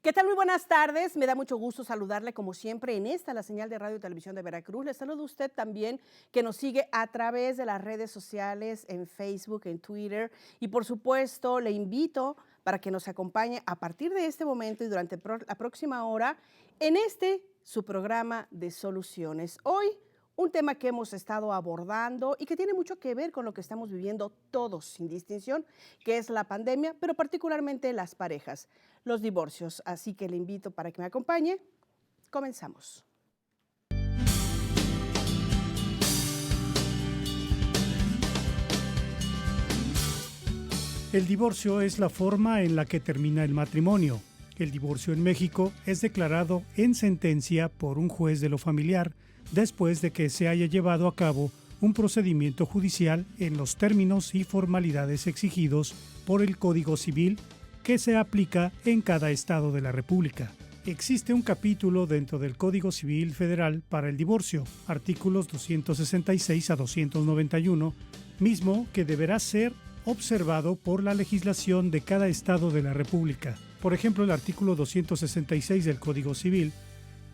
¿Qué tal? Muy buenas tardes. Me da mucho gusto saludarle como siempre en esta, la señal de radio y televisión de Veracruz. Le saludo a usted también que nos sigue a través de las redes sociales, en Facebook, en Twitter. Y por supuesto, le invito para que nos acompañe a partir de este momento y durante la próxima hora en su programa de soluciones. Hoy, un tema que hemos estado abordando y que tiene mucho que ver con lo que estamos viviendo todos, sin distinción, que es la pandemia, pero particularmente las parejas, los divorcios. Así que le invito para que me acompañe. Comenzamos. El divorcio es la forma en la que termina el matrimonio. El divorcio en México es declarado en sentencia por un juez de lo familiar después de que se haya llevado a cabo un procedimiento judicial en los términos y formalidades exigidos por el Código Civil que se aplica en cada estado de la República. Existe un capítulo dentro del Código Civil Federal para el divorcio, artículos 266 a 291, mismo que deberá ser observado por la legislación de cada estado de la República. Por ejemplo, el artículo 266 del Código Civil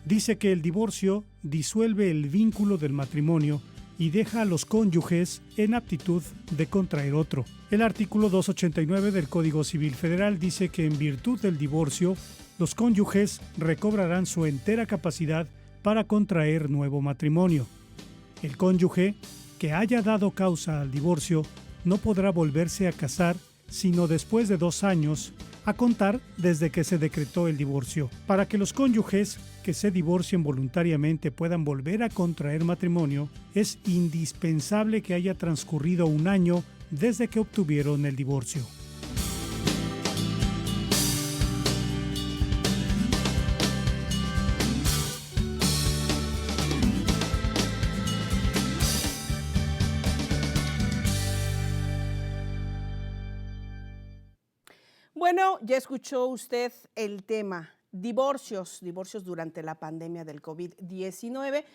dice que el divorcio disuelve el vínculo del matrimonio y deja a los cónyuges en aptitud de contraer otro. El artículo 289 del Código Civil Federal dice que en virtud del divorcio, los cónyuges recobrarán su entera capacidad para contraer nuevo matrimonio. El cónyuge que haya dado causa al divorcio no podrá volverse a casar sino después de 2 años a contar desde que se decretó el divorcio. Para que los cónyuges que se divorcien voluntariamente puedan volver a contraer matrimonio, es indispensable que haya transcurrido 1 año desde que obtuvieron el divorcio. Bueno, ya escuchó usted el tema, divorcios durante la pandemia del COVID-19.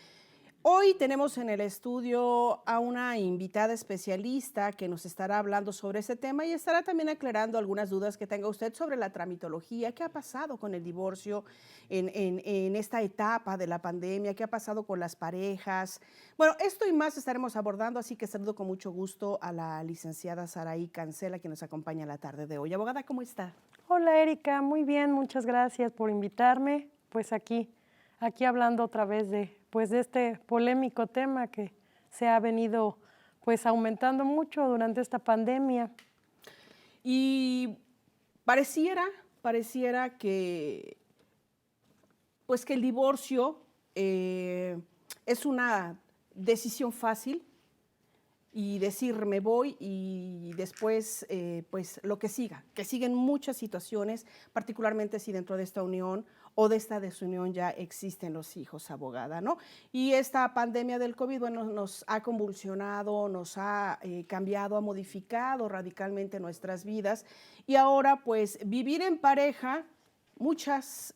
Hoy tenemos en el estudio a una invitada especialista que nos estará hablando sobre ese tema y estará también aclarando algunas dudas que tenga usted sobre la tramitología, qué ha pasado con el divorcio en esta etapa de la pandemia, qué ha pasado con las parejas. Bueno, esto y más estaremos abordando, así que saludo con mucho gusto a la licenciada Saraí Cancela, que nos acompaña la tarde de hoy. Abogada, ¿cómo está? Hola Erika, muy bien, muchas gracias por invitarme. Pues aquí hablando otra vez de este polémico tema que se ha venido pues aumentando mucho durante esta pandemia. Y pareciera que pues que el divorcio es una decisión fácil y decir me voy y después pues lo que siga, que siguen muchas situaciones, particularmente si dentro de esta unión o de esta desunión ya existen los hijos, abogada, ¿no? Y esta pandemia del COVID, bueno, nos ha convulsionado, nos ha cambiado, ha modificado radicalmente nuestras vidas y ahora pues vivir en pareja, muchos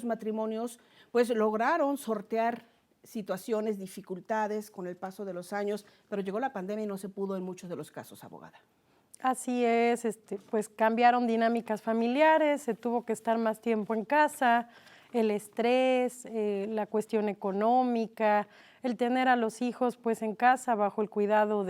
matrimonios pues lograron sortear situaciones, dificultades con el paso de los años, pero llegó la pandemia y no se pudo en muchos de los casos, abogada. Así es, pues cambiaron dinámicas familiares, se tuvo que estar más tiempo en casa, el estrés, la cuestión económica, el tener a los hijos pues en casa bajo el cuidado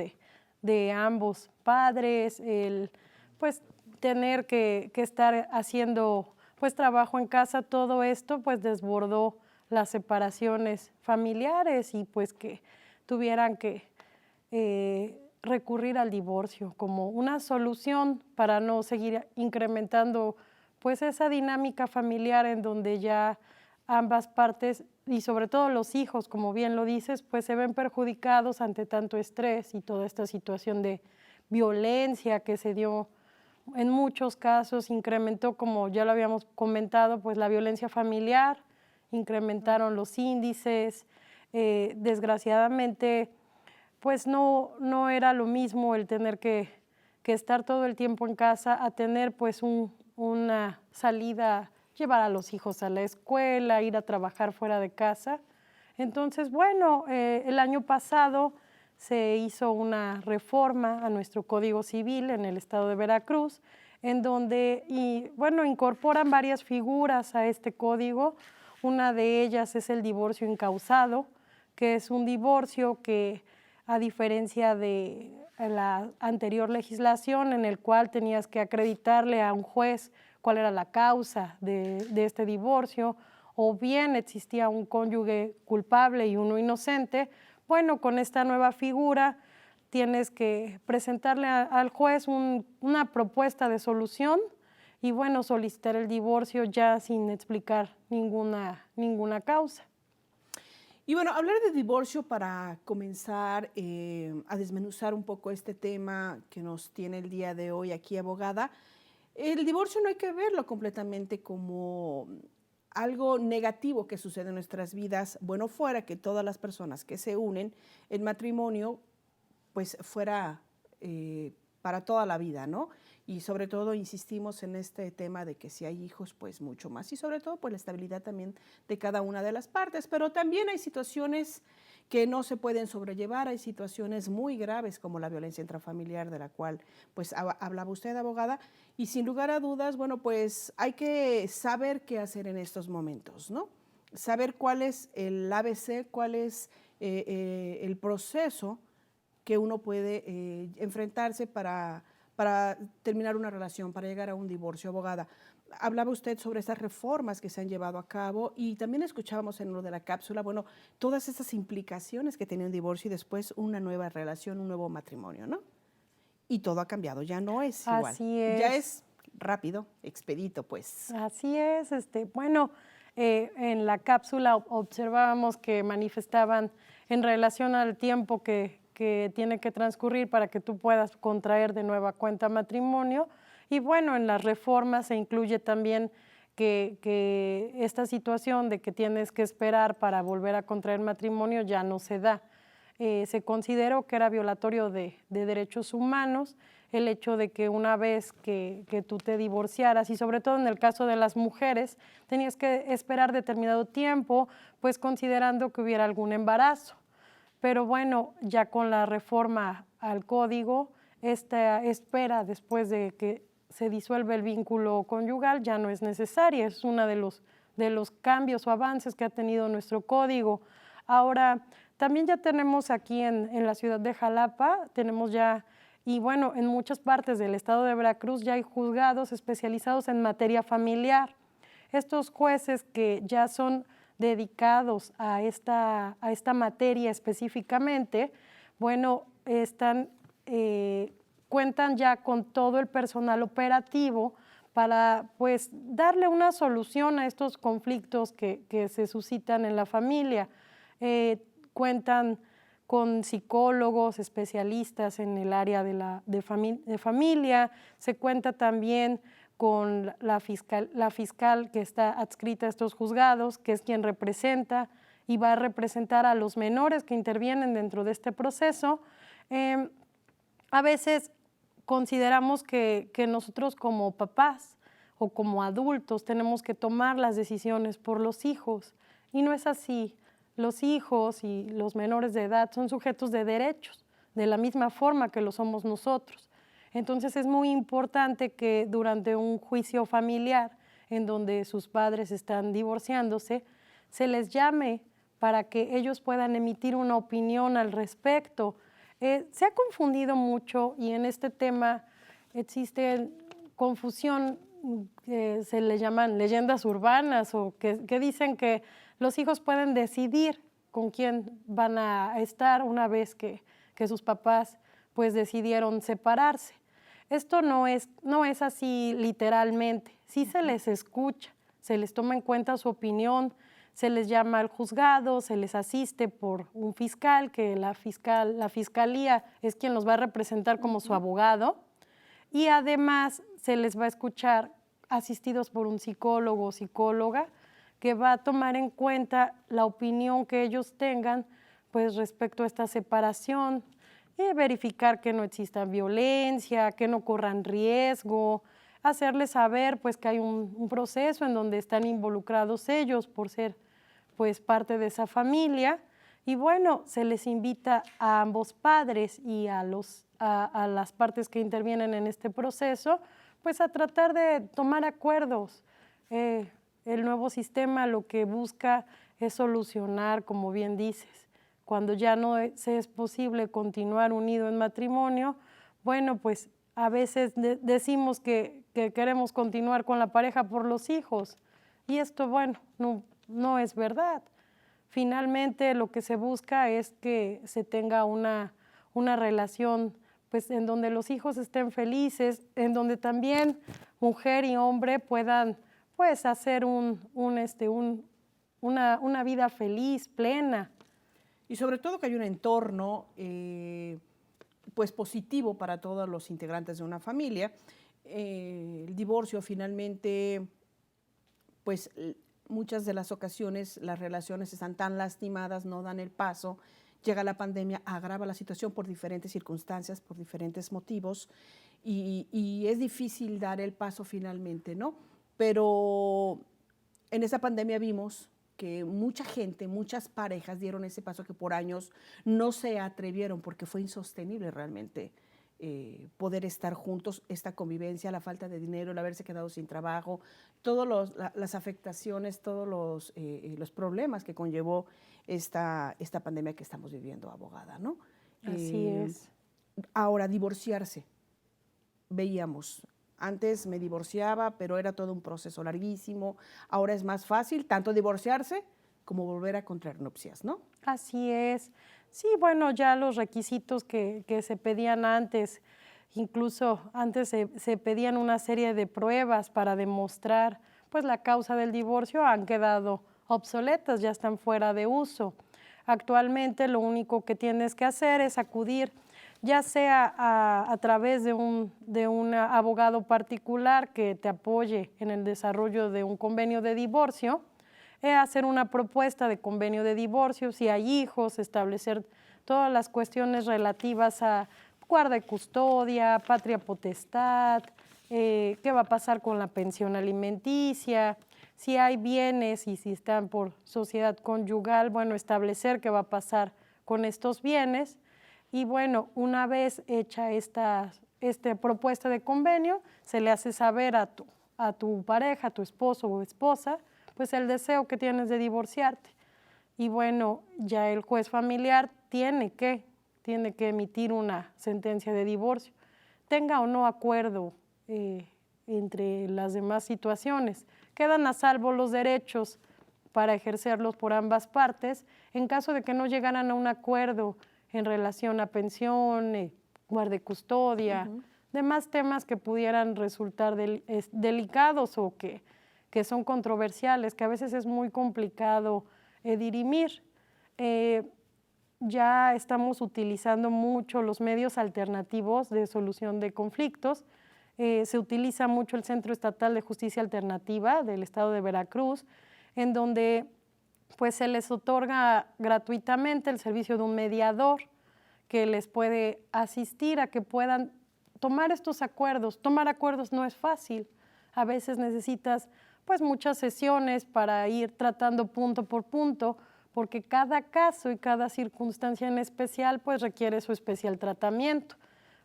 de ambos padres, el pues tener que estar haciendo pues trabajo en casa, todo esto pues desbordó las separaciones familiares y pues que tuvieran que recurrir al divorcio como una solución para no seguir incrementando pues esa dinámica familiar en donde ya ambas partes y sobre todo los hijos, como bien lo dices, pues se ven perjudicados ante tanto estrés y toda esta situación de violencia que se dio en muchos casos, incrementó, como ya lo habíamos comentado, pues la violencia familiar, incrementaron los índices, desgraciadamente pues no era lo mismo el tener que estar todo el tiempo en casa a tener pues una salida, llevar a los hijos a la escuela, ir a trabajar fuera de casa. Entonces, bueno, el año pasado se hizo una reforma a nuestro Código Civil en el estado de Veracruz, en donde, incorporan varias figuras a este código. Una de ellas es el divorcio incausado, que es un divorcio que, a diferencia de la anterior legislación, en el cual tenías que acreditarle a un juez cuál era la causa de este divorcio, o bien existía un cónyuge culpable y uno inocente, bueno, con esta nueva figura tienes que presentarle al juez una propuesta de solución y, bueno, solicitar el divorcio ya sin explicar ninguna causa. Y bueno, hablar de divorcio para comenzar a desmenuzar un poco este tema que nos tiene el día de hoy aquí, abogada. El divorcio no hay que verlo completamente como algo negativo que sucede en nuestras vidas. Bueno, fuera que todas las personas que se unen en matrimonio, pues fuera para toda la vida, ¿no? Y sobre todo insistimos en este tema de que si hay hijos, pues mucho más. Y sobre todo, pues la estabilidad también de cada una de las partes. Pero también hay situaciones que no se pueden sobrellevar, hay situaciones muy graves como la violencia intrafamiliar, de la cual pues hablaba usted, abogada, y sin lugar a dudas, bueno, pues hay que saber qué hacer en estos momentos, ¿no? Saber cuál es el ABC, cuál es el proceso que uno puede enfrentarse para terminar una relación, para llegar a un divorcio, abogada. Hablaba usted sobre esas reformas que se han llevado a cabo y también escuchábamos en lo de la cápsula, bueno, todas esas implicaciones que tenía un divorcio y después una nueva relación, un nuevo matrimonio, ¿no? Y todo ha cambiado, ya no es igual. Así es. Ya es rápido, expedito, pues. Así es. En la cápsula observábamos que manifestaban en relación al tiempo que tiene que transcurrir para que tú puedas contraer de nueva cuenta matrimonio. Y bueno, en las reformas se incluye también que esta situación de que tienes que esperar para volver a contraer matrimonio ya no se da. Se consideró que era violatorio de derechos humanos el hecho de que una vez que tú te divorciaras, y sobre todo en el caso de las mujeres, tenías que esperar determinado tiempo, pues considerando que hubiera algún embarazo. Pero bueno, ya con la reforma al código, esta espera después de que se disuelve el vínculo conyugal ya no es necesaria. Es uno de los cambios o avances que ha tenido nuestro código. Ahora, también ya tenemos aquí en la ciudad de Jalapa, tenemos ya, y bueno, en muchas partes del estado de Veracruz ya hay juzgados especializados en materia familiar. Estos jueces que ya son dedicados a esta materia específicamente, bueno, cuentan ya con todo el personal operativo para pues darle una solución a estos conflictos que se suscitan en la familia. Cuentan con psicólogos especialistas en el área de familia, se cuenta también con la fiscal que está adscrita a estos juzgados, que es quien representa y va a representar a los menores que intervienen dentro de este proceso. A veces consideramos que nosotros como papás o como adultos tenemos que tomar las decisiones por los hijos, y no es así. Los hijos y los menores de edad son sujetos de derechos, de la misma forma que lo somos nosotros. Entonces es muy importante que durante un juicio familiar en donde sus padres están divorciándose, se les llame para que ellos puedan emitir una opinión al respecto. Se ha confundido mucho y en este tema existe confusión, se le llaman leyendas urbanas o que dicen que los hijos pueden decidir con quién van a estar una vez que sus papás pues decidieron separarse. Esto no es así literalmente. Sí se les escucha, se les toma en cuenta su opinión, se les llama al juzgado, se les asiste por un fiscal, que la fiscalía es quien los va a representar como su abogado, y además se les va a escuchar asistidos por un psicólogo o psicóloga que va a tomar en cuenta la opinión que ellos tengan pues respecto a esta separación, y verificar que no exista violencia, que no corran riesgo, hacerles saber pues que hay un proceso en donde están involucrados ellos por ser pues parte de esa familia, y bueno, se les invita a ambos padres y a las partes que intervienen en este proceso pues a tratar de tomar acuerdos. El nuevo sistema lo que busca es solucionar, como bien dices, cuando ya no es posible continuar unido en matrimonio, bueno, pues a veces decimos que queremos continuar con la pareja por los hijos, y esto, bueno, no es verdad. Finalmente lo que se busca es que se tenga una relación pues en donde los hijos estén felices, en donde también mujer y hombre puedan pues hacer una vida feliz, plena. Y sobre todo que hay un entorno pues positivo para todos los integrantes de una familia. El divorcio finalmente, pues muchas de las ocasiones las relaciones están tan lastimadas, no dan el paso, llega la pandemia, agrava la situación por diferentes circunstancias, por diferentes motivos, y es difícil dar el paso finalmente, ¿no? Pero en esa pandemia vimos que mucha gente, muchas parejas dieron ese paso que por años no se atrevieron porque fue insostenible realmente poder estar juntos, esta convivencia, la falta de dinero, el haberse quedado sin trabajo, todas las afectaciones, todos los problemas que conllevó esta pandemia que estamos viviendo, abogada, ¿no? Así es. Ahora, divorciarse. Veíamos, antes me divorciaba, pero era todo un proceso larguísimo. Ahora es más fácil tanto divorciarse como volver a contraer nupcias, ¿no? Así es. Sí, bueno, ya los requisitos que se pedían antes, incluso antes se pedían una serie de pruebas para demostrar pues la causa del divorcio, han quedado obsoletas, ya están fuera de uso. Actualmente lo único que tienes que hacer es acudir ya sea a través de un abogado particular que te apoye en el desarrollo de un convenio de divorcio, hacer una propuesta de convenio de divorcio, si hay hijos, establecer todas las cuestiones relativas a guarda y custodia, patria potestad, qué va a pasar con la pensión alimenticia, si hay bienes y si están por sociedad conyugal, bueno, establecer qué va a pasar con estos bienes. Y bueno, una vez hecha esta propuesta de convenio, se le hace saber a tu pareja, a tu esposo o esposa, pues el deseo que tienes de divorciarte. Y bueno, ya el juez familiar tiene que emitir una sentencia de divorcio, tenga o no acuerdo entre las demás situaciones. Quedan a salvo los derechos para ejercerlos por ambas partes en caso de que no llegaran a un acuerdo en relación a pensión, guarda y custodia, demás temas que pudieran resultar delicados o que son controversiales, que a veces es muy complicado dirimir. Ya estamos utilizando mucho los medios alternativos de solución de conflictos. Se utiliza mucho el Centro Estatal de Justicia Alternativa del Estado de Veracruz, en donde pues se les otorga gratuitamente el servicio de un mediador que les puede asistir a que puedan tomar estos acuerdos. Tomar acuerdos no es fácil. A veces necesitas pues muchas sesiones para ir tratando punto por punto, porque cada caso y cada circunstancia en especial pues requiere su especial tratamiento,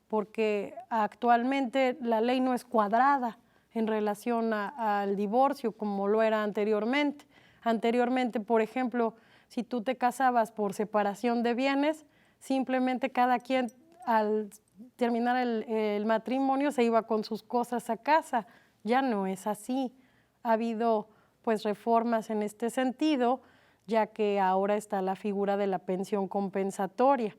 porque actualmente la ley no es cuadrada en relación al divorcio como lo era anteriormente. Anteriormente, por ejemplo, si tú te casabas por separación de bienes, simplemente cada quien al terminar el matrimonio se iba con sus cosas a casa. Ya no es así. Ha habido pues reformas en este sentido, ya que ahora está la figura de la pensión compensatoria.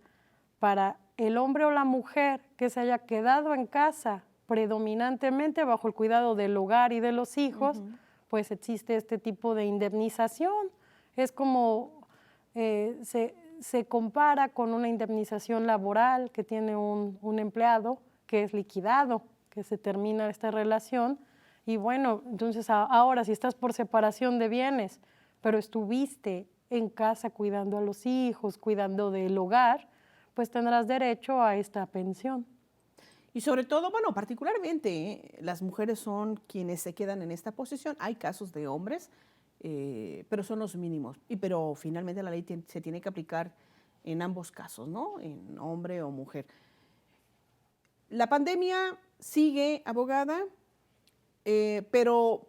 Para el hombre o la mujer que se haya quedado en casa predominantemente bajo el cuidado del hogar y de los hijos, pues existe este tipo de indemnización. Es como se compara con una indemnización laboral que tiene un empleado que es liquidado, que se termina esta relación. Y bueno, entonces ahora si estás por separación de bienes, pero estuviste en casa cuidando a los hijos, cuidando del hogar, pues tendrás derecho a esta pensión. Y sobre todo, bueno, particularmente las mujeres son quienes se quedan en esta posición. Hay casos de hombres, pero son los mínimos. Pero finalmente la ley se tiene que aplicar en ambos casos, ¿no? En hombre o mujer. La pandemia sigue, abogada. pero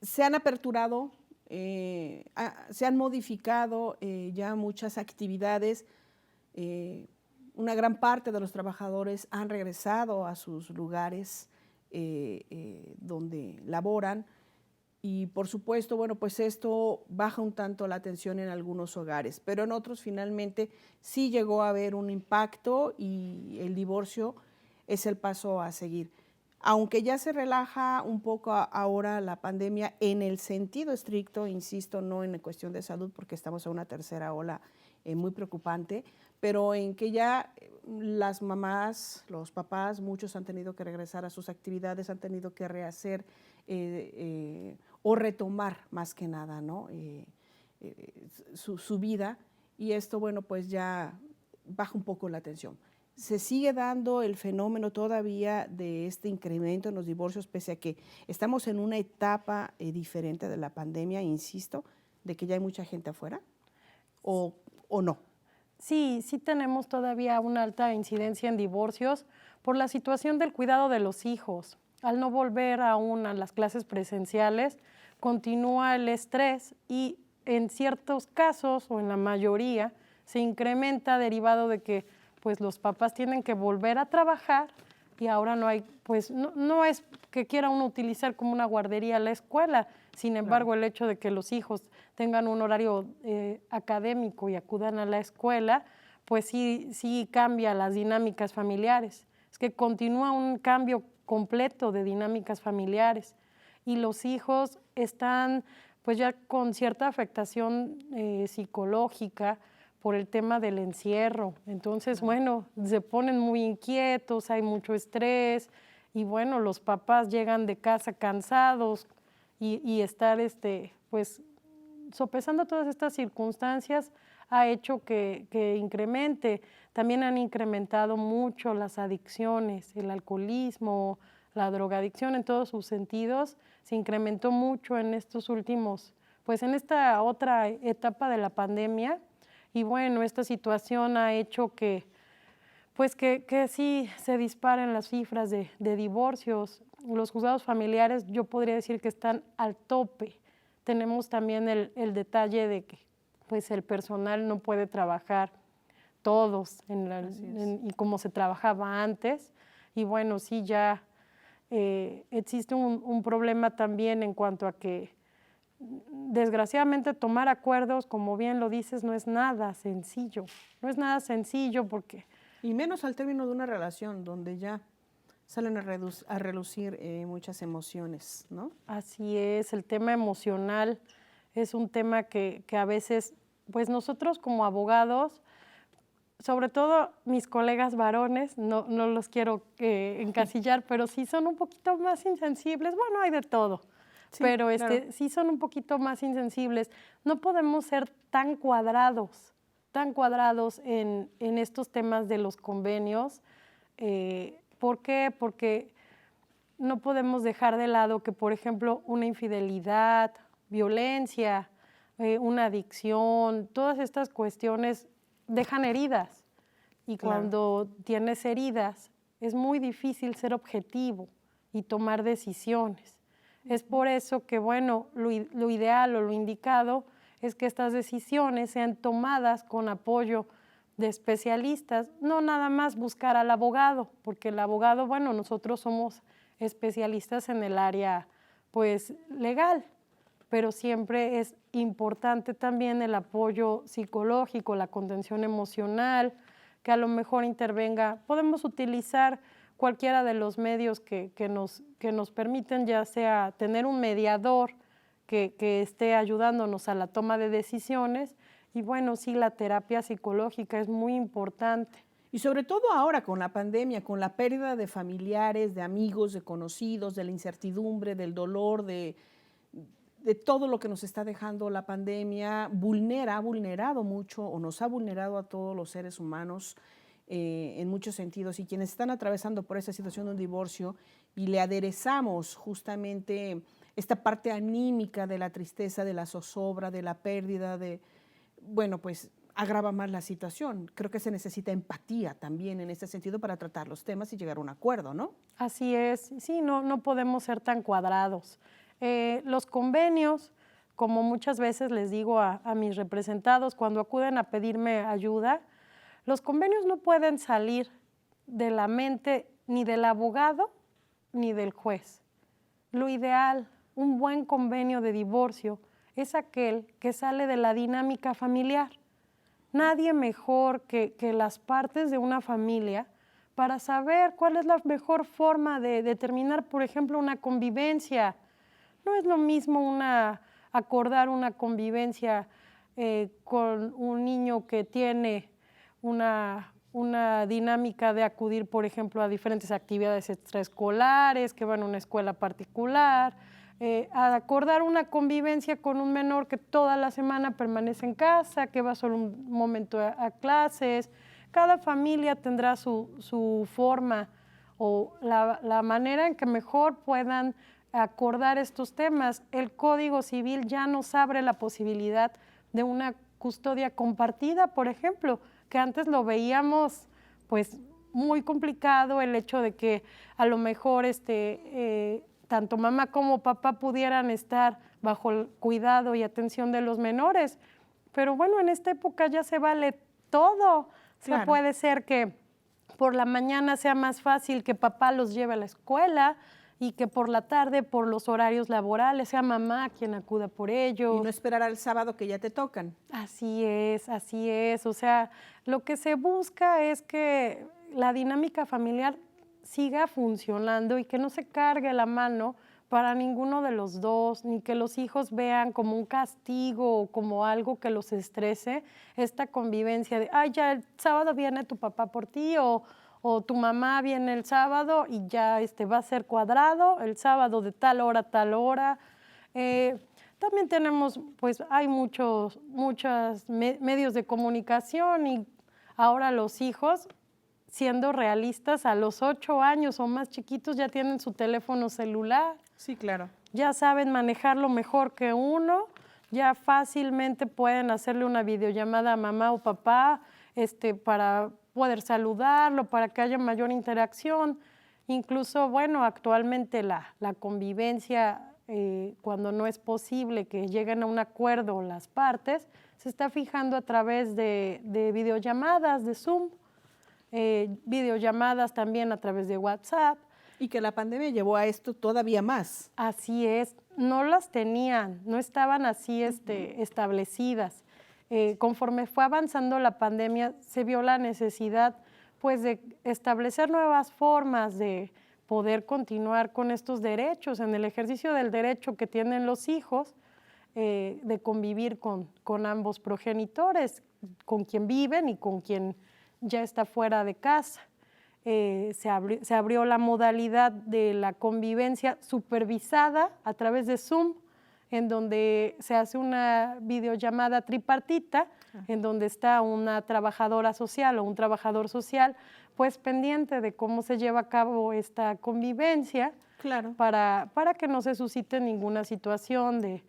se han aperturado, se han modificado ya muchas actividades. Una gran parte de los trabajadores han regresado a sus lugares donde laboran y por supuesto, bueno, pues esto baja un tanto la tensión en algunos hogares, pero en otros finalmente sí llegó a haber un impacto y el divorcio es el paso a seguir. Aunque ya se relaja un poco ahora la pandemia en el sentido estricto, insisto, no en cuestión de salud, porque estamos en una tercera ola muy preocupante, pero en que ya las mamás, los papás, muchos han tenido que regresar a sus actividades, han tenido que rehacer o retomar más que nada, ¿no? Su vida, y esto, bueno, pues ya baja un poco la tensión. Se sigue dando el fenómeno todavía de este incremento en los divorcios, pese a que estamos en una etapa diferente de la pandemia, insisto, de que ya hay mucha gente afuera, o no. Sí, sí tenemos todavía una alta incidencia en divorcios por la situación del cuidado de los hijos. Al no volver aún a las clases presenciales, continúa el estrés y en ciertos casos, o en la mayoría, se incrementa derivado de que pues los papás tienen que volver a trabajar y ahora no hay, pues no es que quiera uno utilizar como una guardería la escuela, sin embargo el hecho de que los hijos tengan un horario académico y acudan a la escuela, pues sí cambia las dinámicas familiares. Es que continúa un cambio completo de dinámicas familiares y los hijos están pues ya con cierta afectación psicológica por el tema del encierro. Entonces, bueno, se ponen muy inquietos, hay mucho estrés y bueno, los papás llegan de casa cansados y estar pues sopesando todas estas circunstancias ha hecho que incremente. También han incrementado mucho las adicciones, el alcoholismo, la drogadicción en todos sus sentidos, se incrementó mucho en estos últimos, pues en esta otra etapa de la pandemia. Y bueno, esta situación ha hecho que sí se disparen las cifras de divorcios. Los juzgados familiares yo podría decir que están al tope. Tenemos también el detalle de que pues el personal no puede trabajar todos y como se trabajaba antes. Y bueno, sí ya existe un problema también en cuanto a que desgraciadamente tomar acuerdos, como bien lo dices, no es nada sencillo. No es nada sencillo porque... Y menos al término de una relación donde ya salen a relucir muchas emociones, ¿no? Así es, el tema emocional es un tema que a veces, pues nosotros como abogados, sobre todo mis colegas varones, no los quiero encasillar, pero sí son un poquito más insensibles. Bueno, hay de todo. Sí, pero claro, sí son un poquito más insensibles. No podemos ser tan cuadrados en estos temas de los convenios. ¿Por qué? Porque no podemos dejar de lado que, por ejemplo, una infidelidad, violencia, una adicción, todas estas cuestiones dejan heridas. Y claro, cuando tienes heridas, es muy difícil ser objetivo y tomar decisiones. Es por eso que, bueno, lo ideal o lo indicado es que estas decisiones sean tomadas con apoyo de especialistas, no nada más buscar al abogado, porque el abogado, bueno, nosotros somos especialistas en el área, pues, legal, pero siempre es importante también el apoyo psicológico, la contención emocional, que a lo mejor intervenga. Podemos utilizar cualquiera de los medios que nos permiten, ya sea tener un mediador que esté ayudándonos a la toma de decisiones, y bueno, sí, la terapia psicológica es muy importante. Y sobre todo ahora con la pandemia, con la pérdida de familiares, de amigos, de conocidos, de la incertidumbre, del dolor, de todo lo que nos está dejando la pandemia, ha vulnerado mucho o nos ha vulnerado a todos los seres humanos en muchos sentidos, y quienes están atravesando por esa situación de un divorcio y le aderezamos justamente esta parte anímica de la tristeza, de la zozobra, de la pérdida, bueno, pues agrava más la situación. Creo que se necesita empatía también en ese sentido para tratar los temas y llegar a un acuerdo, ¿no? Así es, sí, no podemos ser tan cuadrados. Los convenios, como muchas veces les digo a mis representados cuando acuden a pedirme ayuda, los convenios no pueden salir de la mente ni del abogado ni del juez. Lo ideal, un buen convenio de divorcio, es aquel que sale de la dinámica familiar. Nadie mejor que las partes de una familia para saber cuál es la mejor forma de determinar, por ejemplo, una convivencia. No es lo mismo acordar una convivencia con un niño que tiene una dinámica de acudir, por ejemplo, a diferentes actividades extraescolares, que van a una escuela particular, a acordar una convivencia con un menor que toda la semana permanece en casa, que va solo un momento a clases. Cada familia tendrá su forma o la manera en que mejor puedan acordar estos temas. El Código Civil ya nos abre la posibilidad de una custodia compartida, por ejemplo, que antes lo veíamos pues muy complicado, el hecho de que a lo mejor tanto mamá como papá pudieran estar bajo el cuidado y atención de los menores. Pero bueno, en esta época ya se vale todo. Claro. O sea, puede ser que por la mañana sea más fácil que papá los lleve a la escuela y que por la tarde, por los horarios laborales, sea mamá quien acuda por ellos. Y no esperar al sábado que ya te tocan. Así es, así es. O sea, lo que se busca es que la dinámica familiar siga funcionando y que no se cargue la mano para ninguno de los dos, ni que los hijos vean como un castigo o como algo que los estrese, esta convivencia de, ay, ya el sábado viene tu papá por ti o tu mamá viene el sábado y ya va a ser cuadrado, el sábado de tal hora a tal hora. También tenemos, pues hay muchos medios de comunicación y ahora los hijos, siendo realistas, a los 8 años o más chiquitos ya tienen su teléfono celular. Sí, claro. Ya saben manejarlo mejor que uno, ya fácilmente pueden hacerle una videollamada a mamá o papá para poder saludarlo, para que haya mayor interacción. Incluso, bueno, actualmente la convivencia, cuando no es posible que lleguen a un acuerdo las partes, se está fijando a través de videollamadas, de Zoom, videollamadas también a través de WhatsApp. Y que la pandemia llevó a esto todavía más. Así es, no las tenían, no estaban así establecidas. Conforme fue avanzando la pandemia, se vio la necesidad pues, de establecer nuevas formas de poder continuar con estos derechos, en el ejercicio del derecho que tienen los hijos, de convivir con ambos progenitores, con quien viven y con quien ya está fuera de casa. Se abrió la modalidad de la convivencia supervisada a través de Zoom, en donde se hace una videollamada tripartita, en donde está una trabajadora social o un trabajador social, pues pendiente de cómo se lleva a cabo esta convivencia, claro, para que no se suscite ninguna situación de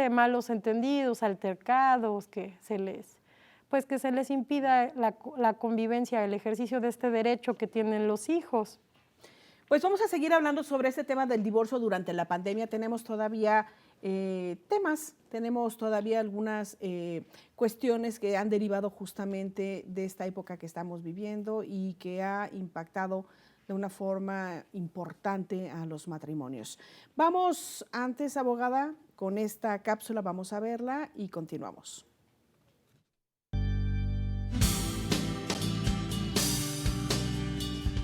malos entendidos, altercados, que se les impida la convivencia, el ejercicio de este derecho que tienen los hijos. Pues vamos a seguir hablando sobre este tema del divorcio durante la pandemia. Tenemos todavía temas, tenemos todavía algunas cuestiones que han derivado justamente de esta época que estamos viviendo y que ha impactado de una forma importante a los matrimonios. Vamos antes, abogada, con esta cápsula, vamos a verla y continuamos.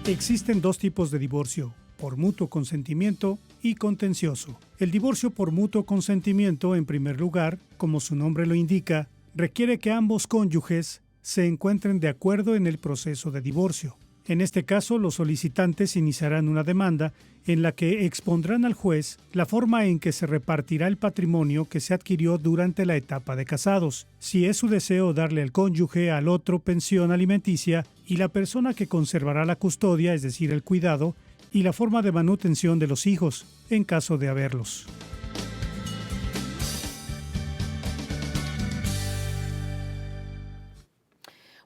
Existen dos tipos de divorcio, por mutuo consentimiento y contencioso. El divorcio por mutuo consentimiento, en primer lugar, como su nombre lo indica, requiere que ambos cónyuges se encuentren de acuerdo en el proceso de divorcio. En este caso, los solicitantes iniciarán una demanda en la que expondrán al juez la forma en que se repartirá el patrimonio que se adquirió durante la etapa de casados, si es su deseo darle al cónyuge al otro pensión alimenticia y la persona que conservará la custodia, es decir, el cuidado, y la forma de manutención de los hijos, en caso de haberlos.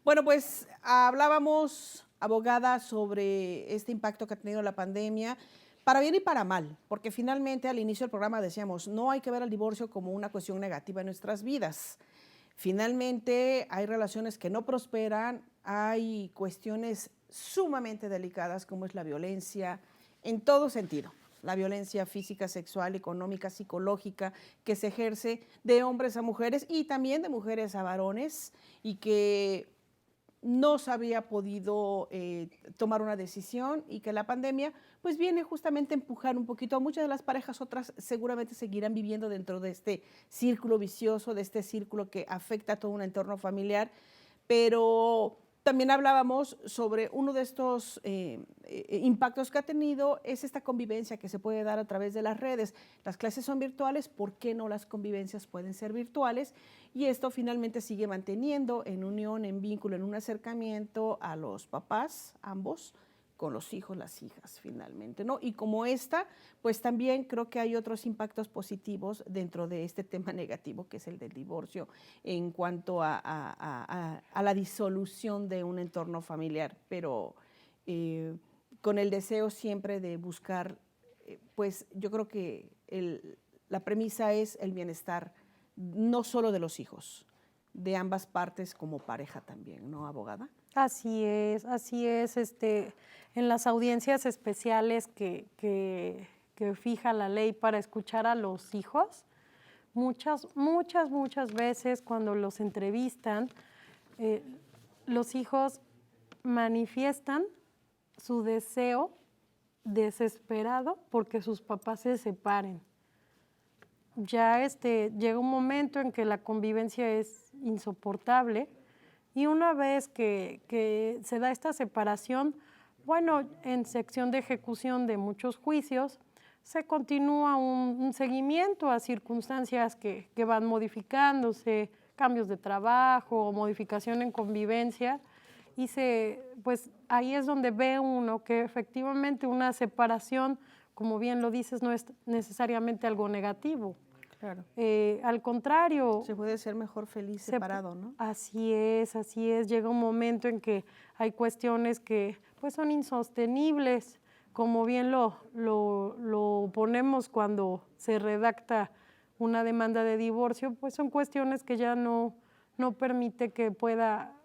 Bueno, pues hablábamos, abogada, sobre este impacto que ha tenido la pandemia, para bien y para mal, porque finalmente al inicio del programa decíamos, no hay que ver al divorcio como una cuestión negativa en nuestras vidas. Finalmente hay relaciones que no prosperan, hay cuestiones sumamente delicadas como es la violencia en todo sentido. La violencia física, sexual, económica, psicológica que se ejerce de hombres a mujeres y también de mujeres a varones y que no se había podido tomar una decisión y que la pandemia pues viene justamente a empujar un poquito a muchas de las parejas, otras seguramente seguirán viviendo dentro de este círculo vicioso, de este círculo que afecta a todo un entorno familiar, pero también hablábamos sobre uno de estos impactos que ha tenido es esta convivencia que se puede dar a través de las redes. Las clases son virtuales, ¿por qué no las convivencias pueden ser virtuales? Y esto finalmente sigue manteniendo en unión, en vínculo, en un acercamiento a los papás, ambos, con los hijos, las hijas, finalmente, ¿no? Y como esta, pues también creo que hay otros impactos positivos dentro de este tema negativo, que es el del divorcio, en cuanto a la disolución de un entorno familiar, pero con el deseo siempre de buscar, pues yo creo que la premisa es el bienestar, no solo de los hijos, de ambas partes como pareja también, ¿no, abogada? Así es, así es. En las audiencias especiales que fija la ley para escuchar a los hijos, muchas veces cuando los entrevistan, los hijos manifiestan su deseo desesperado porque sus papás se separen. Ya llega un momento en que la convivencia es insoportable y una vez que se da esta separación, bueno, en sección de ejecución de muchos juicios, se continúa un seguimiento a circunstancias que van modificándose, cambios de trabajo, modificación en convivencia, y pues ahí es donde ve uno que efectivamente una separación, como bien lo dices, no es necesariamente algo negativo. Claro. Al contrario. Se puede ser mejor feliz separado, ¿no? Así es, así es. Llega un momento en que hay cuestiones que pues son insostenibles, como bien lo ponemos cuando se redacta una demanda de divorcio, pues son cuestiones que ya no permite que pueda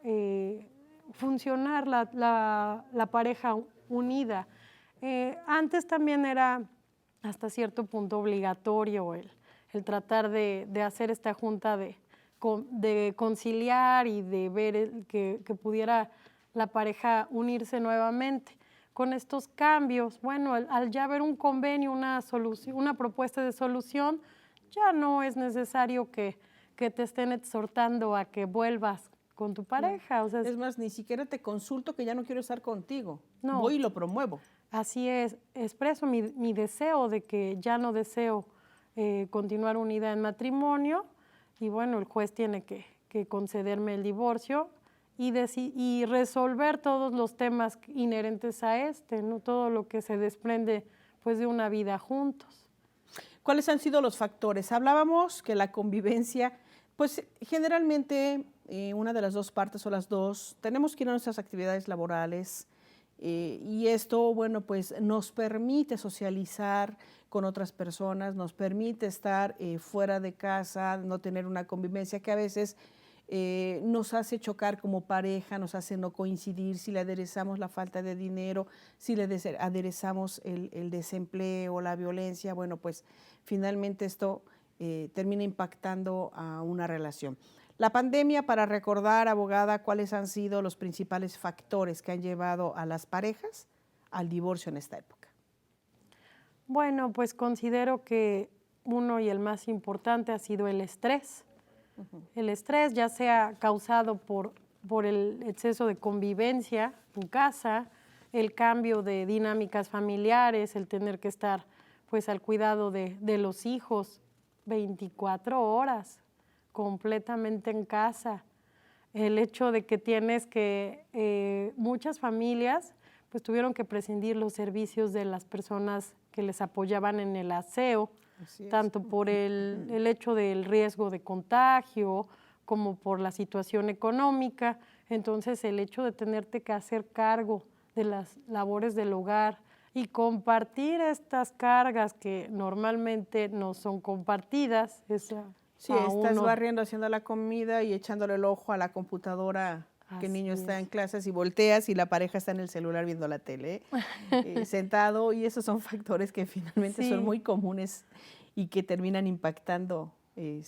funcionar la pareja unida. Antes también era hasta cierto punto obligatorio el tratar de hacer esta junta de conciliar y de ver que pudiera la pareja unirse nuevamente. Con estos cambios, bueno, al ya ver un convenio, una solución, una propuesta de solución, ya no es necesario que te estén exhortando a que vuelvas con tu pareja. O sea, es más, ni siquiera te consulto que ya no quiero estar contigo. No. Voy y lo promuevo. Así es, expreso mi deseo de que ya no deseo continuar unida en matrimonio y bueno, el juez tiene que concederme el divorcio y resolver todos los temas inherentes a ¿no? Todo lo que se desprende pues de una vida juntos. ¿Cuáles han sido los factores? Hablábamos que la convivencia, pues generalmente una de las dos partes o las dos tenemos que ir a nuestras actividades laborales y esto, bueno, pues nos permite socializar con otras personas, nos permite estar fuera de casa, no tener una convivencia que a veces nos hace chocar como pareja, nos hace no coincidir, si le aderezamos la falta de dinero, si le aderezamos el desempleo, la violencia, bueno, pues finalmente esto termina impactando a una relación. La pandemia, para recordar, abogada, ¿cuáles han sido los principales factores que han llevado a las parejas al divorcio en esta época? Bueno, pues considero que uno y el más importante ha sido el estrés. El estrés ya sea causado por el exceso de convivencia en casa, el cambio de dinámicas familiares, el tener que estar pues al cuidado de los hijos 24 horas completamente en casa, el hecho de que tienes que, muchas familias pues tuvieron que prescindir los servicios de las personas que les apoyaban en el aseo, tanto por el hecho del riesgo de contagio como por la situación económica. Entonces, el hecho de tenerte que hacer cargo de las labores del hogar y compartir estas cargas que normalmente no son compartidas, Sí, estás barriendo, haciendo la comida y echándole el ojo a la computadora que el niño está en clases y volteas y la pareja está en el celular viendo la tele, sentado, y esos son factores que finalmente son muy comunes y que terminan impactando en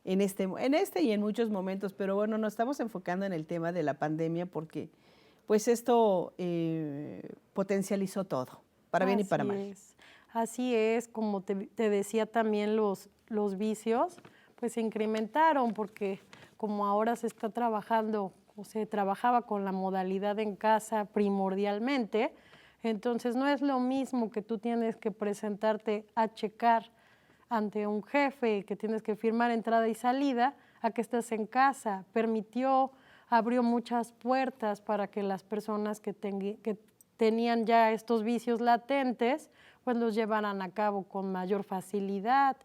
este y en muchos momentos. Pero bueno, nos estamos enfocando en el tema de la pandemia porque pues esto potencializó todo, para bien y para mal. Así es, como te decía también, los vicios pues se incrementaron porque como ahora se está trabajando o se trabajaba con la modalidad en casa primordialmente, entonces no es lo mismo que tú tienes que presentarte a checar ante un jefe, que tienes que firmar entrada y salida, a que estés en casa. Abrió muchas puertas para que las personas que tenían ya estos vicios latentes, pues los llevaran a cabo con mayor facilidad.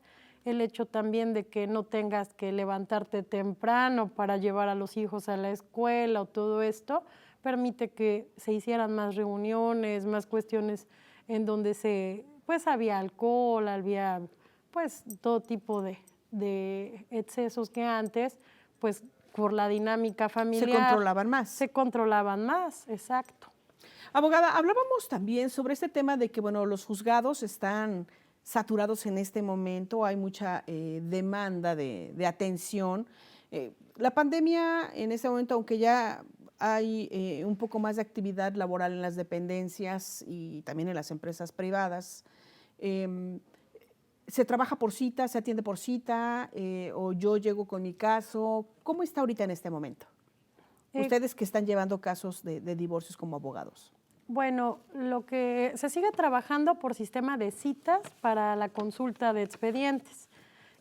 El hecho también de que no tengas que levantarte temprano para llevar a los hijos a la escuela o todo esto, permite que se hicieran más reuniones, más cuestiones en donde pues había alcohol, había pues todo tipo de excesos que antes, pues por la dinámica familiar. Se controlaban más. Se controlaban más, exacto. Abogada, hablábamos también sobre este tema de que, bueno, los juzgados están saturados en este momento, hay mucha demanda de atención. La pandemia en este momento, aunque ya hay un poco más de actividad laboral en las dependencias y también en las empresas privadas, ¿se trabaja por cita, se atiende por cita o yo llego con mi caso? ¿Cómo está ahorita en este momento? Ustedes que están llevando casos de divorcios como abogados. Bueno, lo que se sigue trabajando por sistema de citas para la consulta de expedientes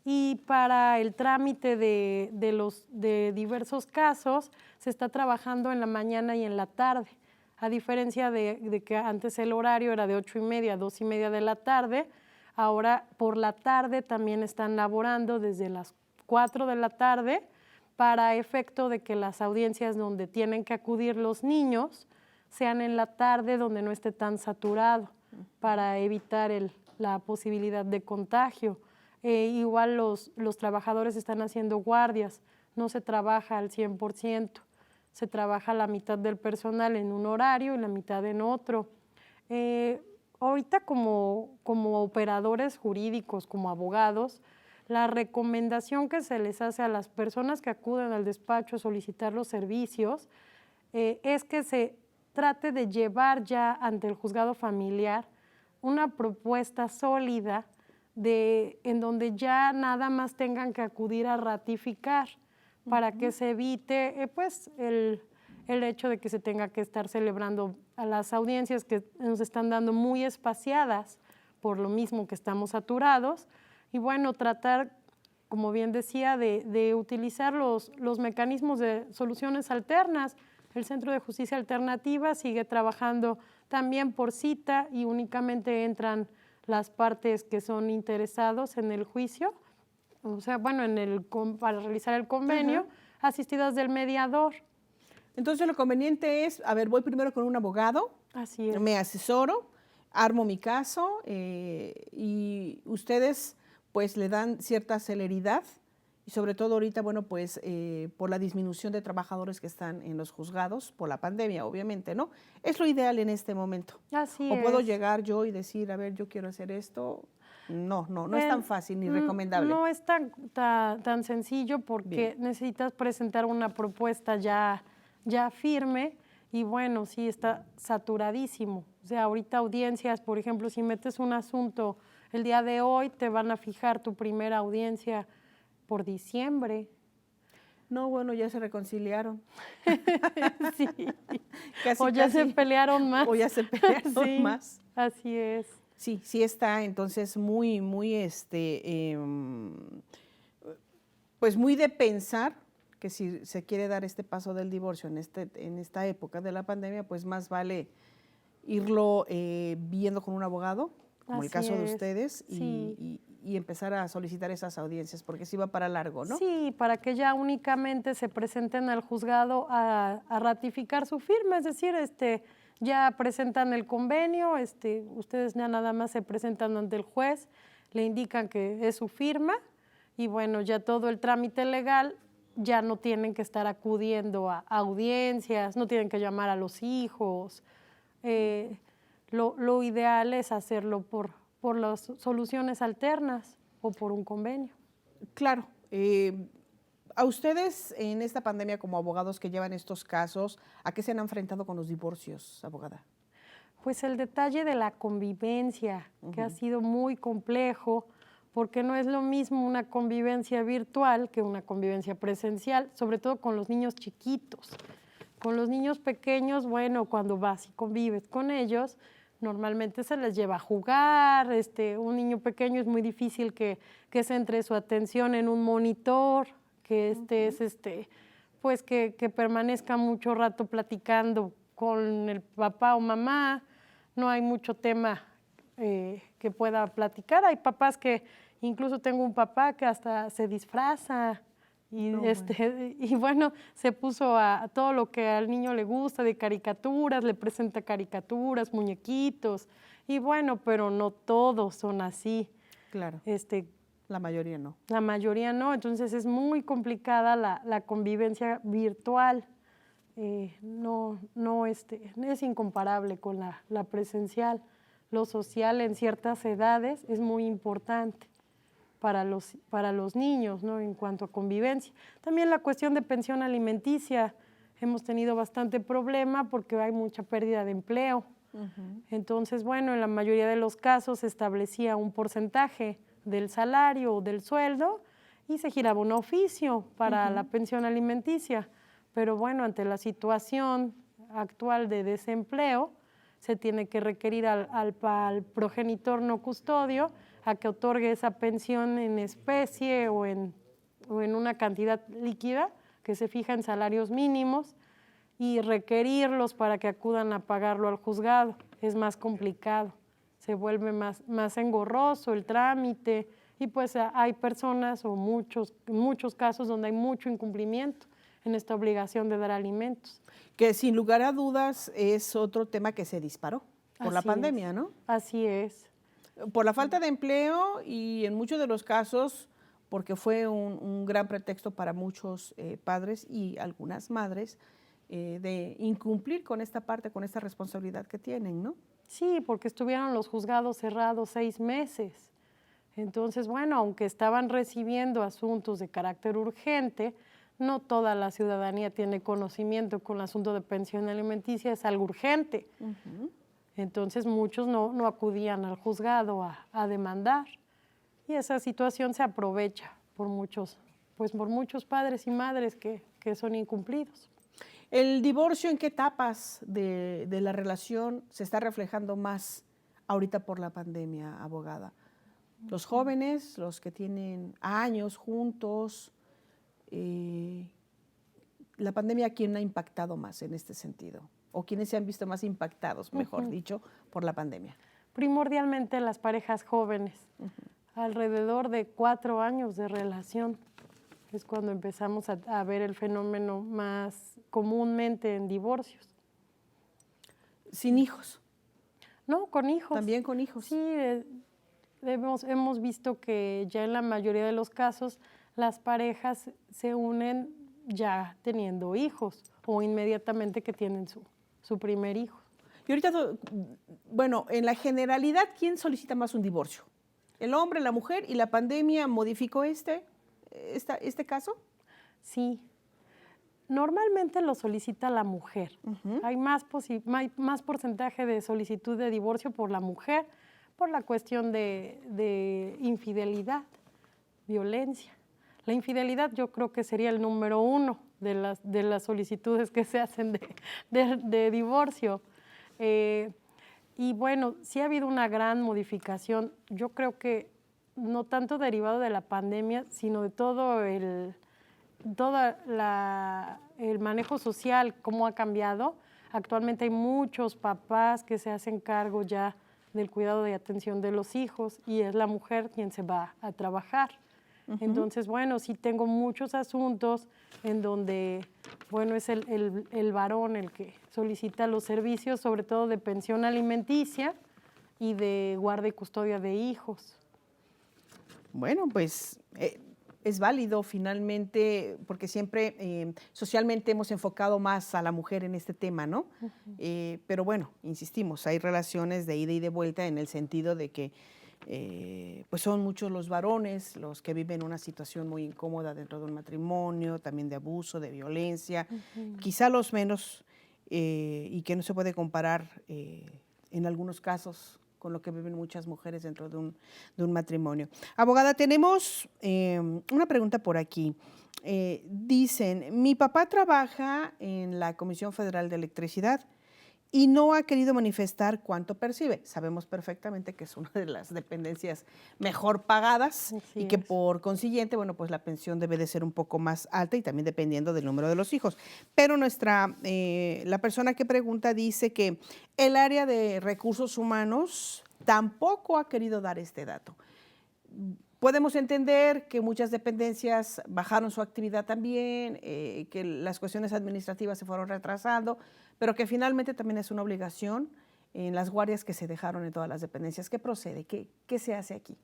y para el trámite de diversos casos se está trabajando en la mañana y en la tarde. A diferencia de que antes el horario era de 8:30 a 2:30 de la tarde, ahora por la tarde también están laborando desde las 4 de la tarde para efecto de que las audiencias donde tienen que acudir los niños sean en la tarde donde no esté tan saturado para evitar la posibilidad de contagio. Igual los trabajadores están haciendo guardias, no se trabaja al 100%, se trabaja la mitad del personal en un horario y la mitad en otro. Ahorita como operadores jurídicos, como abogados, la recomendación que se les hace a las personas que acuden al despacho a solicitar los servicios es que se trate de llevar ya ante el juzgado familiar una propuesta sólida en donde ya nada más tengan que acudir a ratificar para que se evite pues el hecho de que se tenga que estar celebrando a las audiencias que nos están dando muy espaciadas por lo mismo que estamos saturados y bueno, tratar, como bien decía, de utilizar los mecanismos de soluciones alternas. El Centro de Justicia Alternativa sigue trabajando también por cita y únicamente entran las partes que son interesados en el juicio, o sea, bueno, para realizar el convenio, asistidas del mediador. Entonces lo conveniente es, a ver, voy primero con un abogado, así es, me asesoro, armo mi caso y ustedes pues le dan cierta celeridad. Y sobre todo ahorita, bueno, pues por la disminución de trabajadores que están en los juzgados, por la pandemia, obviamente, ¿no? Es lo ideal en este momento. Así ¿O puedo es. llegar yo y decir, a ver, yo quiero hacer esto? No es tan fácil ni recomendable. No es tan sencillo porque necesitas presentar una propuesta ya firme y bueno, sí está saturadísimo. O sea, ahorita audiencias, por ejemplo, si metes un asunto el día de hoy, te van a fijar tu primera audiencia por diciembre. No, bueno, ya se reconciliaron. Sí. Casi, ya se pelearon más. O ya se pelearon sí, más. Así es. Sí, sí está entonces muy, pues muy de pensar que si se quiere dar este paso del divorcio en esta época de la pandemia, pues más vale irlo viendo con un abogado, como el caso de ustedes, sí. y empezar a solicitar esas audiencias, porque sí va para largo, ¿no? Sí, para que ya únicamente se presenten al juzgado a ratificar su firma, es decir, ya presentan el convenio, ustedes ya nada más se presentan ante el juez, le indican que es su firma y bueno, ya todo el trámite legal ya no tienen que estar acudiendo a audiencias, no tienen que llamar a los hijos. Lo ideal es hacerlo por las soluciones alternas o por un convenio. Claro. A ustedes en esta pandemia como abogados que llevan estos casos, ¿a qué se han enfrentado con los divorcios, abogada? Pues el detalle de la convivencia, que ha sido muy complejo, porque no es lo mismo una convivencia virtual que una convivencia presencial, sobre todo con los niños chiquitos. Con los niños pequeños, bueno, cuando vas y convives con ellos, normalmente se les lleva a jugar. Un niño pequeño es muy difícil que centre su atención en un monitor, que pues que permanezca mucho rato platicando con el papá o mamá. No hay mucho tema que pueda platicar. Hay papás que, incluso tengo un papá que hasta se disfraza y, y bueno, se puso a todo lo que al niño le gusta de caricaturas, le presenta caricaturas, muñequitos, y bueno, pero no todos son así. Claro. La mayoría no. La mayoría no, entonces es muy complicada la convivencia virtual. Es incomparable con la presencial. Lo social en ciertas edades es muy importante para los niños, ¿no? En cuanto a convivencia. También la cuestión de pensión alimenticia. Hemos tenido bastante problema porque hay mucha pérdida de empleo. Entonces, bueno, en la mayoría de los casos se establecía un porcentaje del salario o del sueldo y se giraba un oficio para la pensión alimenticia. Pero bueno, ante la situación actual de desempleo, se tiene que requerir al progenitor no custodio a que otorgue esa pensión en especie o en una cantidad líquida que se fija en salarios mínimos y requerirlos para que acudan a pagarlo al juzgado. Es más complicado, se vuelve más engorroso el trámite y pues hay personas o muchos casos donde hay mucho incumplimiento en esta obligación de dar alimentos. Que sin lugar a dudas es otro tema que se disparó por la pandemia, ¿no? Así es. Por la falta de empleo y en muchos de los casos porque fue un gran pretexto para muchos padres y algunas madres de incumplir con esta parte, con esta responsabilidad que tienen, ¿no? Sí, porque estuvieron los juzgados cerrados 6 meses. Entonces, bueno, aunque estaban recibiendo asuntos de carácter urgente, no toda la ciudadanía tiene conocimiento con el asunto de pensión alimenticia, es algo urgente. Entonces, muchos no acudían al juzgado a demandar. Y esa situación se aprovecha por muchos padres y madres que son incumplidos. ¿El divorcio en qué etapas de la relación se está reflejando más ahorita por la pandemia, abogada? ¿Los jóvenes, los que tienen años juntos? ¿La pandemia a quién ha impactado más en este sentido? ¿O quiénes se han visto más impactados, mejor dicho, por la pandemia? Primordialmente las parejas jóvenes, alrededor de 4 años de relación. Es cuando empezamos a ver el fenómeno más comúnmente en divorcios. ¿Sin hijos? No, con hijos. También con hijos. Sí, hemos visto que ya en la mayoría de los casos las parejas se unen ya teniendo hijos o inmediatamente que tienen su primer hijo. Y ahorita, bueno, en la generalidad, ¿quién solicita más un divorcio? ¿El hombre, la mujer? ¿Y la pandemia modificó este caso? Sí. Normalmente lo solicita la mujer. Hay más porcentaje de solicitud de divorcio por la mujer, por la cuestión de infidelidad, violencia. La infidelidad yo creo que sería el número 1 de las solicitudes que se hacen de divorcio. Y bueno, sí ha habido una gran modificación. Yo creo que no tanto derivado de la pandemia, sino de todo el manejo social, cómo ha cambiado. Actualmente hay muchos papás que se hacen cargo ya del cuidado y atención de los hijos y es la mujer quien se va a trabajar. Entonces, bueno, sí tengo muchos asuntos en donde, bueno, es el varón el que solicita los servicios, sobre todo de pensión alimenticia y de guarda y custodia de hijos. Bueno, pues es válido finalmente, porque siempre socialmente hemos enfocado más a la mujer en este tema, ¿no? Pero bueno, insistimos, hay relaciones de ida y de vuelta en el sentido de que pues son muchos los varones los que viven una situación muy incómoda dentro de un matrimonio, también de abuso, de violencia, quizá los menos, y que no se puede comparar en algunos casos con lo que viven muchas mujeres dentro de un matrimonio. Abogada, tenemos una pregunta por aquí. Dicen, mi papá trabaja en la Comisión Federal de Electricidad y no ha querido manifestar cuánto percibe. Sabemos perfectamente que es una de las dependencias mejor pagadas y que por consiguiente, bueno, pues la pensión debe de ser un poco más alta y también dependiendo del número de los hijos. Pero la persona que pregunta dice que el área de recursos humanos tampoco ha querido dar este dato. Podemos entender que muchas dependencias bajaron su actividad también, que las cuestiones administrativas se fueron retrasando, pero que finalmente también es una obligación en las guardias que se dejaron en todas las dependencias. ¿Qué procede? ¿Qué se hace aquí?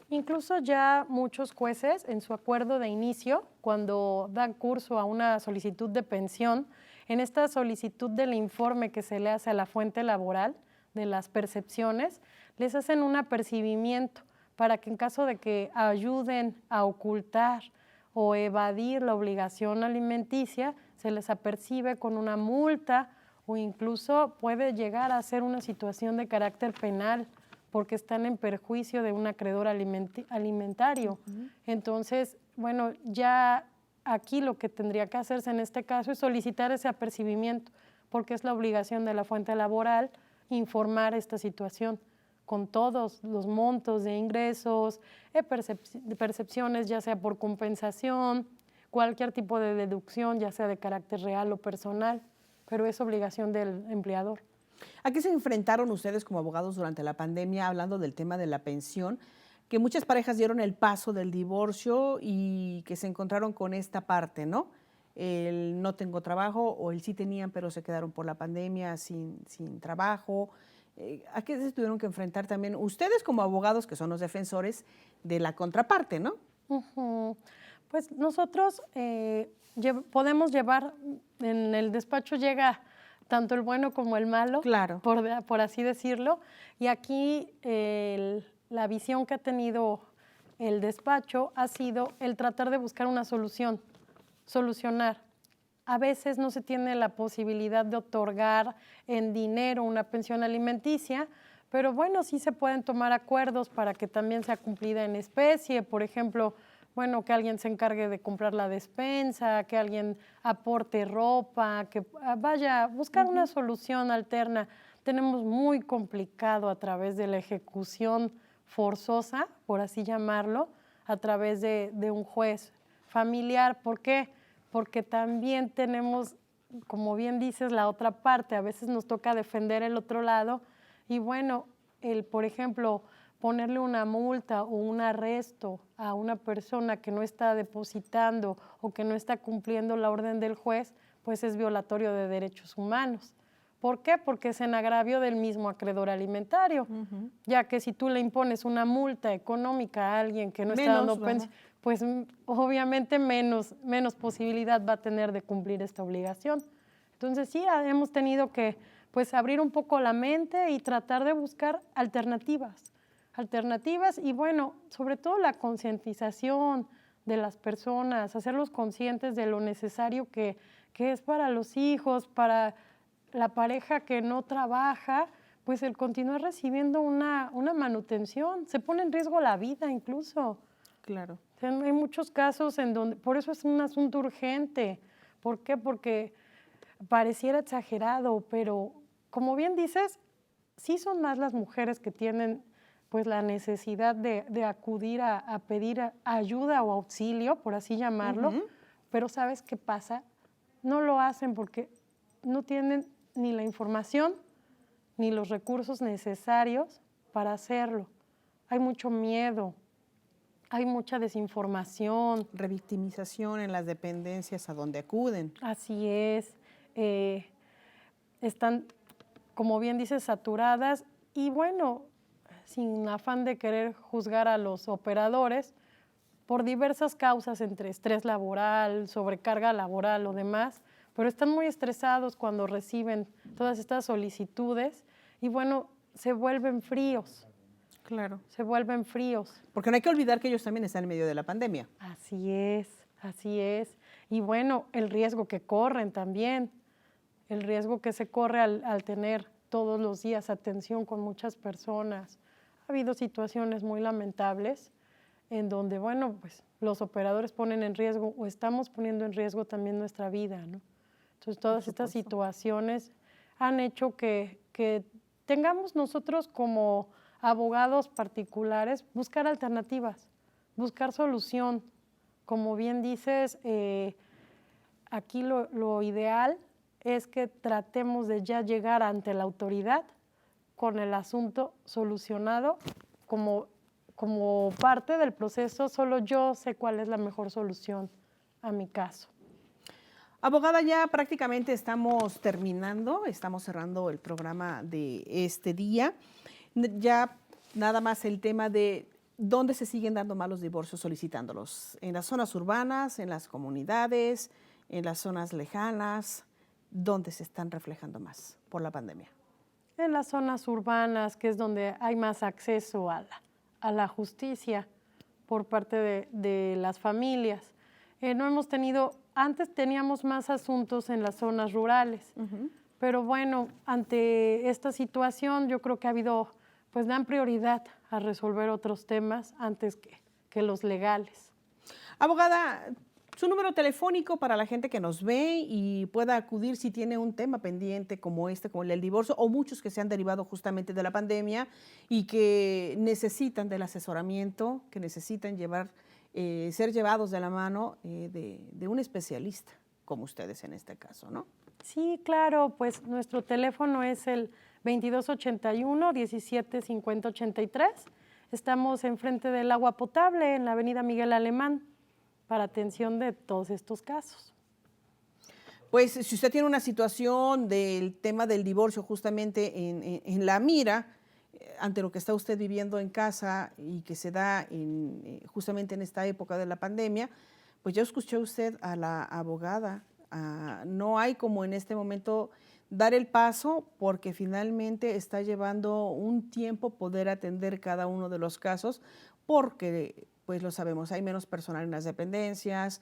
Incluso ya muchos jueces en su acuerdo de inicio, cuando dan curso a una solicitud de pensión, en esta solicitud del informe que se le hace a la fuente laboral de las percepciones, les hacen un apercibimiento para que en caso de que ayuden a ocultar o evadir la obligación alimenticia, se les apercibe con una multa o incluso puede llegar a ser una situación de carácter penal porque están en perjuicio de un acreedor alimentario. Entonces, bueno, ya aquí lo que tendría que hacerse en este caso es solicitar ese apercibimiento porque es la obligación de la fuente laboral informar esta situación con todos los montos de ingresos, percepciones, ya sea por compensación, cualquier tipo de deducción, ya sea de carácter real o personal, pero es obligación del empleador. ¿A qué se enfrentaron ustedes como abogados durante la pandemia hablando del tema de la pensión? Que muchas parejas dieron el paso del divorcio y que se encontraron con esta parte, ¿no? El no tengo trabajo o el sí tenían pero se quedaron por la pandemia sin trabajo. ¿A qué se tuvieron que enfrentar también ustedes como abogados que son los defensores de la contraparte, ¿no? Pues nosotros podemos llevar, en el despacho llega tanto el bueno como el malo, claro, por así decirlo, y aquí la visión que ha tenido el despacho ha sido el tratar de buscar una solucionar. A veces no se tiene la posibilidad de otorgar en dinero una pensión alimenticia, pero bueno, sí se pueden tomar acuerdos para que también sea cumplida en especie, por ejemplo, bueno, que alguien se encargue de comprar la despensa, que alguien aporte ropa, que vaya a buscar una solución alterna. Tenemos muy complicado a través de la ejecución forzosa, por así llamarlo, a través de un juez familiar. ¿Por qué? Porque también tenemos, como bien dices, la otra parte. A veces nos toca defender el otro lado y bueno, por ejemplo, ponerle una multa o un arresto a una persona que no está depositando o que no está cumpliendo la orden del juez, pues es violatorio de derechos humanos. ¿Por qué? Porque es en agravio del mismo acreedor alimentario, ya que si tú le impones una multa económica a alguien que no está dando pensión, pues obviamente menos posibilidad va a tener de cumplir esta obligación. Entonces sí, hemos tenido que pues abrir un poco la mente y tratar de buscar alternativas y bueno, sobre todo la concientización de las personas, hacerlos conscientes de lo necesario que es para los hijos, para la pareja que no trabaja, pues el continuar recibiendo una manutención, se pone en riesgo la vida incluso. Claro. O sea, hay muchos casos en donde, por eso es un asunto urgente. ¿Por qué? Porque pareciera exagerado, pero como bien dices, sí son más las mujeres que tienen pues la necesidad de acudir a pedir ayuda o auxilio, por así llamarlo, pero ¿sabes qué pasa? No lo hacen porque no tienen ni la información, ni los recursos necesarios para hacerlo. Hay mucho miedo, hay mucha desinformación. Revictimización en las dependencias a donde acuden. Así es. Están, como bien dices, saturadas y bueno, sin afán de querer juzgar a los operadores, por diversas causas entre estrés laboral, sobrecarga laboral o demás, pero están muy estresados cuando reciben todas estas solicitudes y bueno, se vuelven fríos. Claro. Se vuelven fríos. Porque no hay que olvidar que ellos también están en medio de la pandemia. Así es, así es. Y bueno, el riesgo que corren también, el riesgo que se corre al tener todos los días atención con muchas personas. Ha habido situaciones muy lamentables en donde, bueno, pues los operadores ponen en riesgo o estamos poniendo en riesgo también nuestra vida, ¿no? Entonces, todas estas situaciones han hecho que tengamos nosotros como abogados particulares buscar alternativas, buscar solución. Como bien dices, aquí lo ideal es que tratemos de ya llegar ante la autoridad con el asunto solucionado como parte del proceso. Solo yo sé cuál es la mejor solución a mi caso. Abogada, ya prácticamente estamos terminando, estamos cerrando el programa de este día. Ya nada más el tema de dónde se siguen dando más los divorcios solicitándolos. En las zonas urbanas, en las comunidades, en las zonas lejanas, ¿dónde se están reflejando más por la pandemia? En las zonas urbanas, que es donde hay más acceso a la justicia por parte de las familias. No hemos tenido, antes teníamos más asuntos en las zonas rurales, pero bueno, ante esta situación yo creo que ha habido, pues dan prioridad a resolver otros temas antes que los legales. Abogada, su número telefónico para la gente que nos ve y pueda acudir si tiene un tema pendiente como este, como el del divorcio, o muchos que se han derivado justamente de la pandemia y que necesitan del asesoramiento, que necesitan ser llevados de la mano de un especialista, como ustedes en este caso, ¿no? Sí, claro, pues nuestro teléfono es el 2281-175083. Estamos enfrente del agua potable en la avenida Miguel Alemán para atención de todos estos casos. Pues si usted tiene una situación del tema del divorcio justamente en la mira, ante lo que está usted viviendo en casa y que se da justamente en esta época de la pandemia, pues ya escuchó usted a la abogada. No hay como en este momento dar el paso porque finalmente está llevando un tiempo poder atender cada uno de los casos porque, pues lo sabemos, hay menos personal en las dependencias.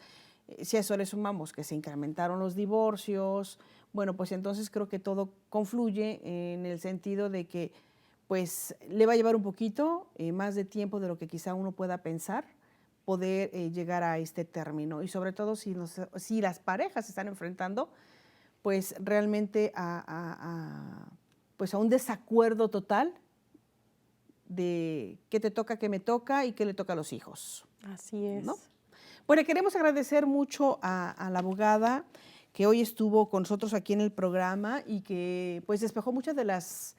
Si a eso le sumamos que se incrementaron los divorcios, bueno, pues entonces creo que todo confluye en el sentido de que pues le va a llevar un poquito más de tiempo de lo que quizá uno pueda pensar poder llegar a este término y sobre todo si las parejas se están enfrentando pues realmente pues a un desacuerdo total de qué te toca, qué me toca y qué le toca a los hijos. Así es. ¿No? Bueno, queremos agradecer mucho a la abogada que hoy estuvo con nosotros aquí en el programa y que pues despejó muchas de las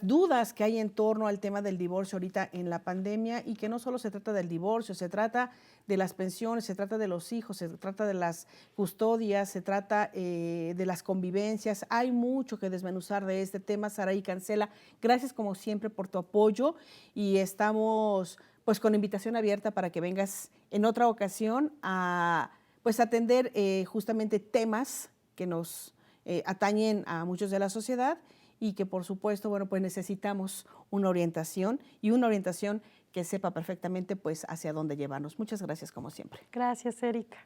dudas que hay en torno al tema del divorcio ahorita en la pandemia y que no solo se trata del divorcio, se trata de las pensiones, se trata de los hijos, se trata de las custodias, se trata de las convivencias. Hay mucho que desmenuzar de este tema. Saraí Cancela, gracias como siempre por tu apoyo y estamos pues con invitación abierta para que vengas en otra ocasión a pues atender justamente temas que nos atañen a muchos de la sociedad y que por supuesto, bueno, pues necesitamos una orientación y una orientación que sepa perfectamente pues hacia dónde llevarnos. Muchas gracias como siempre. Gracias, Erika.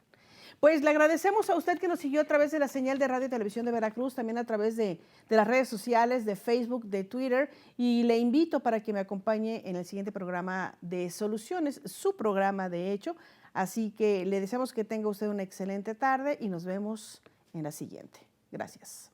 Pues le agradecemos a usted que nos siguió a través de la señal de Radio y Televisión de Veracruz, también a través de las redes sociales, de Facebook, de Twitter, y le invito para que me acompañe en el siguiente programa de Soluciones, su programa de hecho, así que le deseamos que tenga usted una excelente tarde y nos vemos en la siguiente. Gracias.